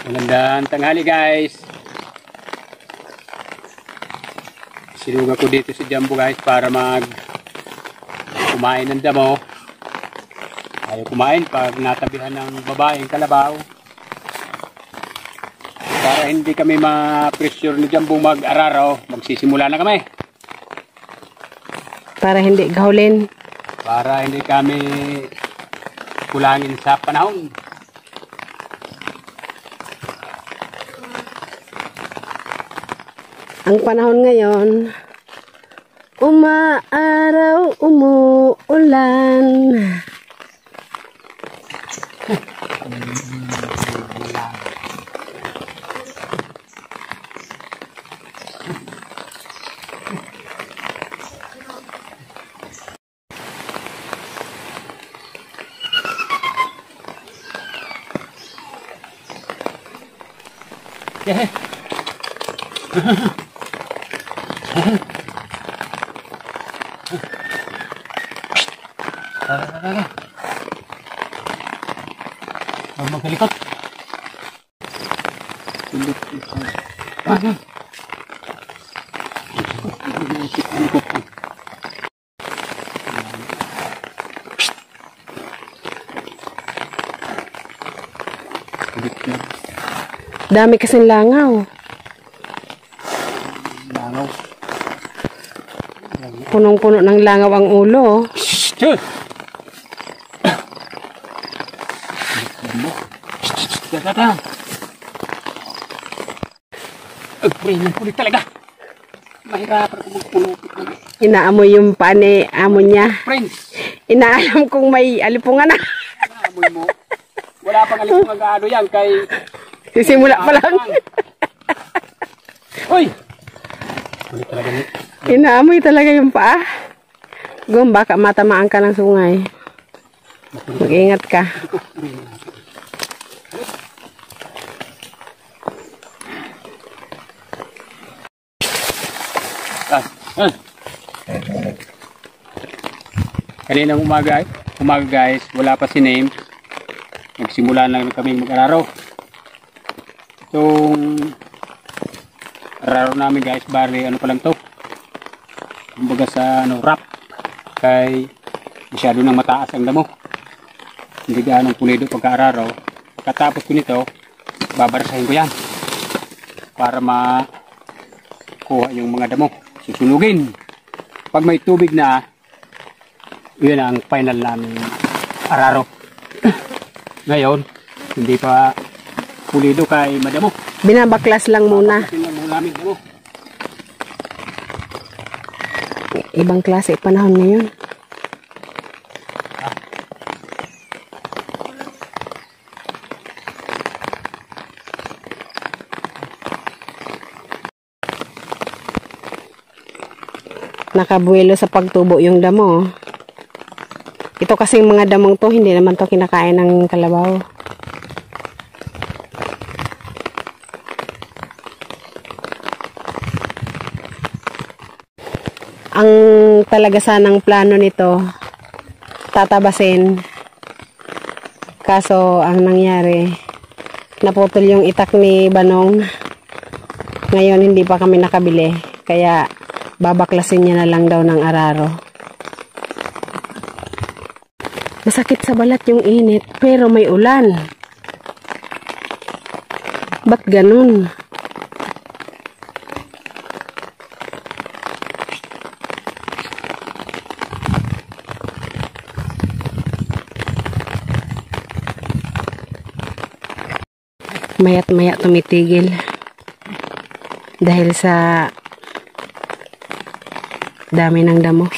Magandang tanghali guys. Sinuga ko dito sa Jumbo guys para kumain ng damo. Ayaw kumain pag natabihan ng babaeng kalabaw. Para hindi kami ma-pressure ni Jumbo mag-araraw, magsisimula na kami. Para hindi gahulin. Para hindi kami kulangin sa panahon. Ang panahon ngayon, umaaraw, umuulan. Yeah. Magkalikot. Dami kasing langaw. Langaw. Punong-puno ng langaw ang ulo. Shhh! Datang. Ang kulit talaga. Mahirapan ako magpulupit. Inaamoy yung pane amo niya. Friends. Inaalam kong may alipungan na. Inaamoy mo. Wala pang alipungan gaano yan kay... Sisimula pa lang. Uy! Kulit talaga niya. Inaamoy talaga yung paa. Gum, baka matamaan ka ng sungay. Mag-ingat ka. Kaninang umaga guys, wala pa si Name. Nagsimula lang kami mag-araro. Itong araro namin guys, bali ano pa lang to. Kumbaga sa wrap. Kay masyado nang mataas ang damo. Hindi gaanong pulido pagka-araro. Pagkatapos ko nito, babarasahin ko yan. Para makuha yung mga damo. Susunugin. Pag may tubig na, yun ang final namin araro. Ngayon, hindi pa pulido kay madamo. Binabaklas lang muna. Ibang klase panahon ngayon. Nakabuelo sa pagtubo yung damo. Ito kasing mga damong to, hindi naman to kinakain ng kalabaw. Ang talaga sanang plano nito, tatabasin. Kaso ang nangyari, naputol yung itak ni Banong. Ngayon hindi pa kami nakabili, kaya babaklasin niya na lang daw ng araro. Masakit sa balat yung init, pero may ulan. Ba't ganun? Mayat maya tumitigil. Dahil sa dami ng damo.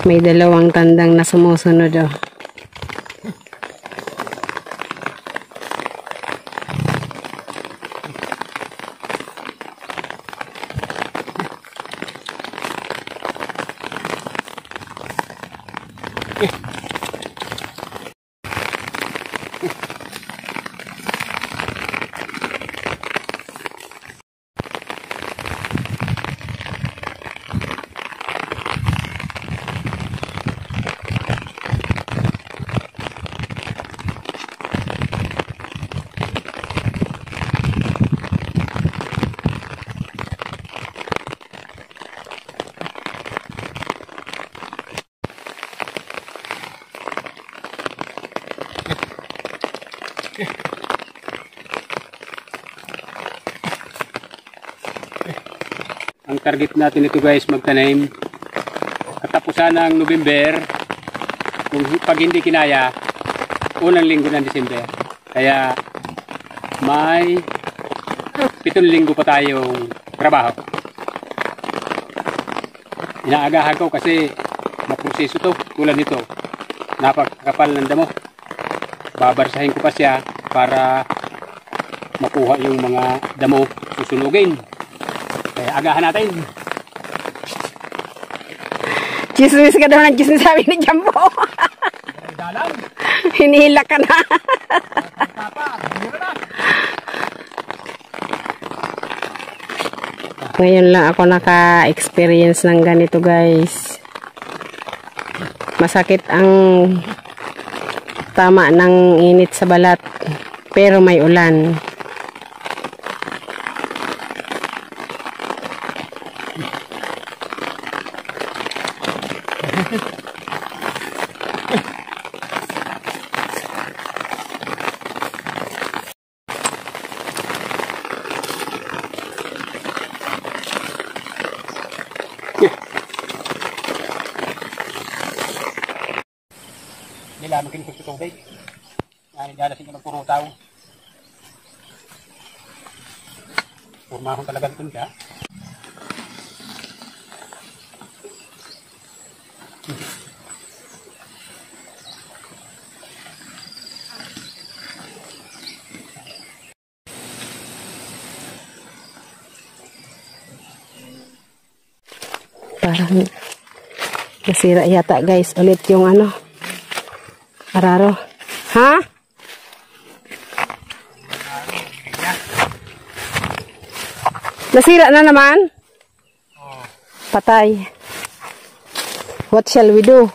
May dalawang tandang na sumusunod oh. Ang target natin ito guys magtanim. Katapusan ng November. Kung pag hindi kinaya, unang linggo ng December. Kaya may 7 linggo pa tayong trabaho. Inaagahan ko kasi maproseso to. Tulad nito. Napakakapal ng damo. Babarsahin ko pa siya para makuha yung mga damo susunugin. Kaya agahan natin. Chismis ka daw ng chismis, sabi ni Jumbo. Hinihila ka na. Ngayon lang ako naka-experience ng ganito guys. Masakit ang tama ng init sa balat. Pero may ulan. Nila makin sa tubig. Yan dala sing magpurutaw. Purmahon talaga tun siya. Parang nasira yata guys ulit yung ano araro. Ha? Nasira na naman? Patay. What shall we do?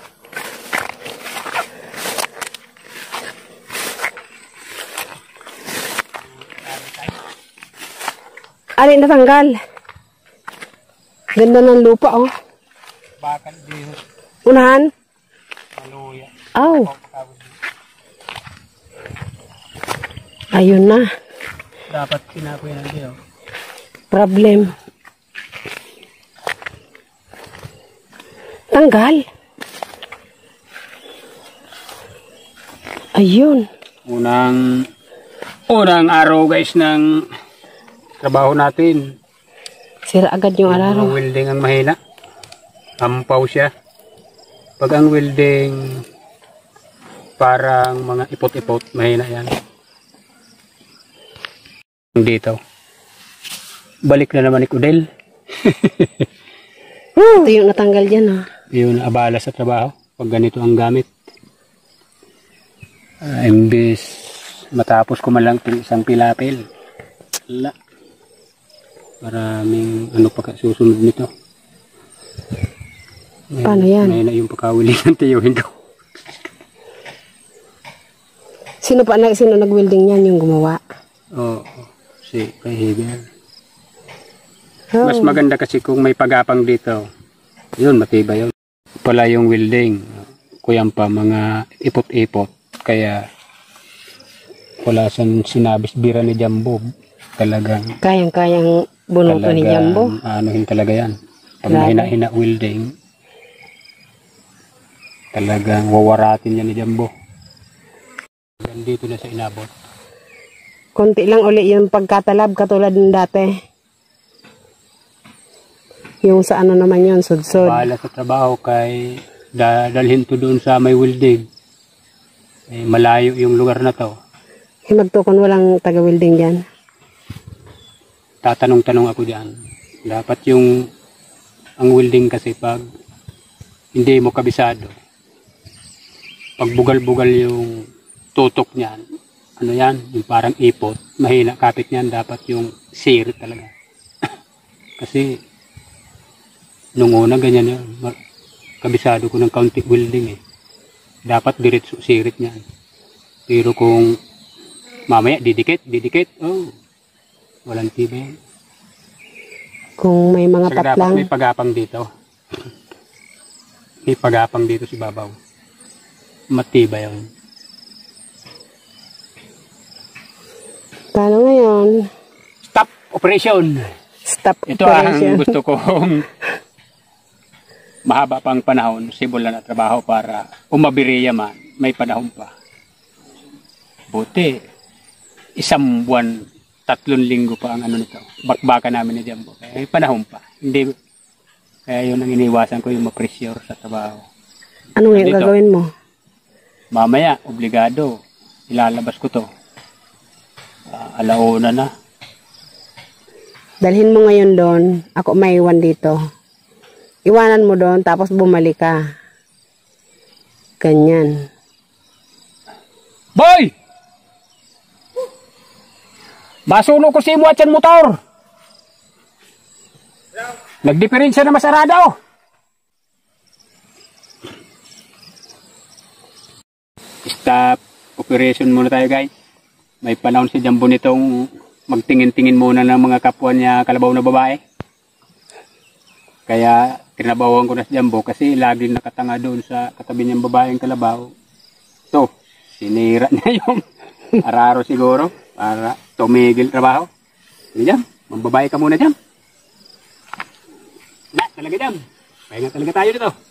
Alin natanggal? Ganda ng lupa, oh. Bakal din. Unahan? Maluya. Oh. Ayun na. Dapat sinapoy na din, oh. Problem. Tanggal. Ayun. Unang araw guys ng trabaho natin. Sira agad yung araro. Ang welding ang mahina. Ampaw siya. Pag ang welding parang mga ipot-ipot, mahina yan. Dito. Balik na naman ni Kudel. Ito yung natanggal dyan, ha. Yun, abala sa trabaho. Pag ganito ang gamit. Imbis matapos ko man lang itong isang pilapil. Wala. Maraming ano pa susunod nito. Paano yan? May na yung pagkawilingan tiyuhin ko. Sino nag-welding niyan yung gumawa? Oo. Si Heber. Oh. Mas maganda kasi kung may pagapang dito. Yun, matibay yun. Pala yung welding. Kuyan pa mga ipot-ipot. Kaya wala siyang sinabis bira ni Jumbo. Talagang Kayang-kayang bunuto ni Jumbo. Anuhin talaga yan. Pag mahina-hina welding, talagang wawaratin yan ni Jumbo. Dito na sa inabot. Konti lang uli yung pagkatalab katulad ng dati. Yung sa ano naman yun, sudsod. Bahala sa trabaho kay dalhin to doon sa may welding. Malayo yung lugar na to. Magtukon walang taga-welding dyan. Tatanong-tanong ako dyan. Dapat ang welding kasi pag hindi mo kabisado, pag bugal-bugal yung tutok niyan, ano yan, yung parang ipot, mahina kapit niyan, dapat yung sirit talaga. Kasi nung una ganyan yun, kabisado ko ng kaunti welding eh. Dapat diretso sirit niyan. Pero kung mamaya didikit, oh, walang tibay. Kung may mga Saka patlang. dapat may pagapang dito. May pagapang dito si Babaw. Matibay yun. Paano ngayon? Stop operation! Stop Ito ang operation. gusto kong mahaba pang panahon, simulan na trabaho para umabiriya man, may panahon pa. Buti, 1 buwan, 3 linggo pa ang ano nito. Bakbaka namin ni Jumbo. Kaya may panahon pa. Hindi, kaya yun ang iniwasan ko yung ma-pressure sa trabaho. Ano ngayon Dito. gagawin mo? Mamaya, obligado, ilalabas ko to. Alauna na. Dalhin mo ngayon doon. Ako may iwan dito. Iwanan mo doon, tapos bumalik ka. Ganyan. Boy! Masuno ko si mo at yan motor. Nagdiferensya na masarado. Stop operation muna tayo guys. May panahon si Jumbo nitong magtingin-tingin muna ng mga kapwa niya kalabaw na babae. Kaya tinabawan ko na si Jumbo kasi laging nakatanga doon sa katabi niyang babaeng kalabaw. So, sinira niya yung araro siguro para tumigil trabaho. Sige Jam, mambabae ka muna Jam. Wala talaga Jam. Pahinga talaga tayo dito.